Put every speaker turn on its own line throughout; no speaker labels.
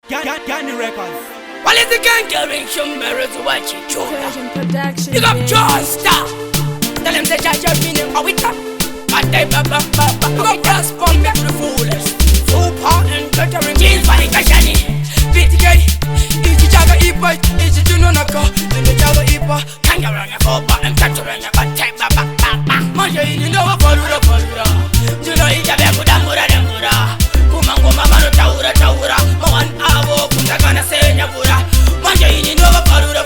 Gandhi Records.
Well, it's the gang carrying some mirrors watching
Version production.
Pick up
baby.
John Star. Tell him the judge of meaning how it up. And they baba. Pick up gas bomb, make the foolish. Super and guttering jeans for the Kashani. BTK, easy jaga e-boy, easy to no naka. And the jaga e-boy, kangaroo and a foba and guttering a bad type baba. Manja in the Palura. You know, it's a Bekudamura. Kumango mama no taura. Moan avo, Kundagana say Nabura. Manja in the Palura.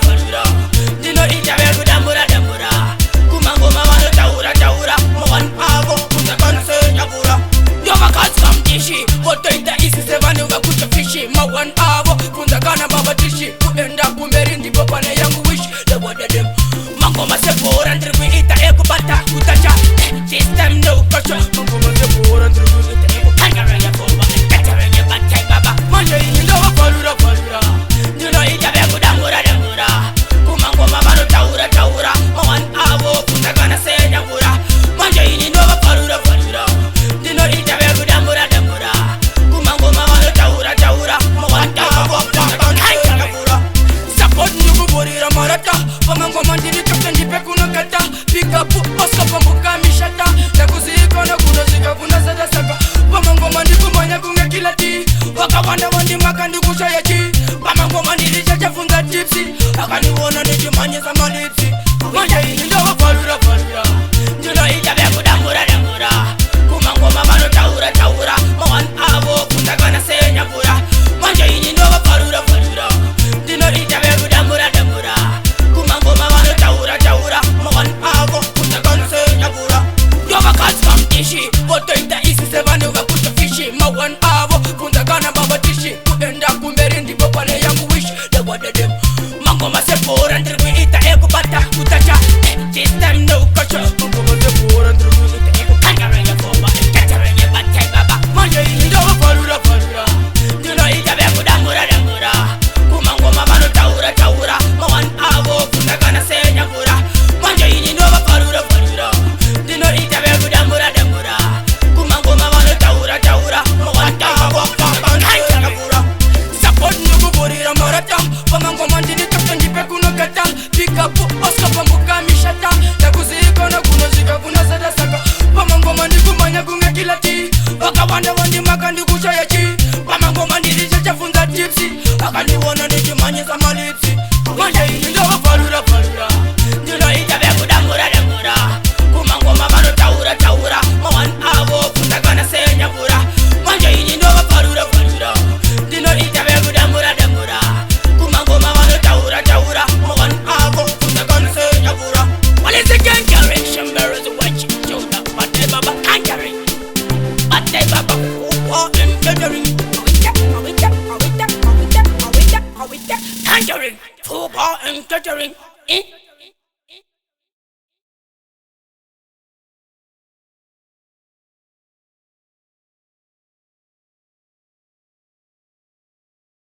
You know, it's a Bekudamura. Kumango mama no taura. Moan avo, Kundagana say Nabura. Yoga some dishi, what in the east is a man who got fishy. Moan avo, Kundagana baba dishi. Who end up in the Bopana young wish. The word of them. Mango Masepor and we eat the Ekubata. Utacha. This time no pressure. Mango Masepor and we eat the Ekubata. Catering your bad type baba. Manja in the Palura. You know it's a Bekudamura. Kumango mama no taura. Moan avo, Kundagana say Nabura. Manja in the Palura. You know it's a Bekudamura. Kumango mama no taura. Moan avo, Kundagana say Nabura. Support Nugu Borira Marata. Pamango Mandini Captain Pekuna Kata. Pick up Oscar Pambuka Mishata. Nakuziko na kunozika kunazada saka. Pamango Mandiku Manya Kunga Kilati. Wakawanda Wandi Makandi Kushayachi. Pamango Mandini Chachafunga Gypsy. Akani Wona Niji Manya Samalipsi. Manja in the Palura. You know it's a Bekudamura. Kumango Mama no taura. Moan avo Kundagana say Nabura. Manja in the Palura. You know it's a Bekudamura. Kumango mama no taura. Moan avo Kundagana say Nabura. Yoga cats come tishi. What in the east is a man who got put the fishy. Moan avo Kundagana baba tishi. End up in the Bopale young wish. The word of them. Mango Masepor and we eat the Ekubata. Utacha. This time no culture. Mango Masepor and we eat the Ekubata. Catering your bad type baba. Manja in the Palura. You know it's a Bekudamura. Kumango mama no taura. Moan avo Kundagana say Nabura. Manja in the Palura. You know it's a Bekudamura. Kumango mama no taura. Moan avo Kundagana say Nabura. Support Nugu Borira Marata. Pamango Mandini Captain Pekuna Kata. Pick up Oscar Pambuka Mishata. Nakuziko na kunozika kunazada saka. Pamango Mandiku Manya Kunga Kilati. Wakawanda Wandi Makandi Kushayachi. Pamango Mandini Chachafunga Gypsy. Akani Wona Niji Manya Samalipsi. Manja in the Palura. You know it's a Bekudamura. Kumango mama no taura. Moan avo Kundagana say Nabura. Manja in the Palura. You know it's a Bekudamura. Kumango mama no taura. Moan avo Kundagana say Nabura. Well, it's a gang carrying some mirrors watching Jonah. But they baba kangaring. But they baba who in gathering. Kangaring. Football and gathering.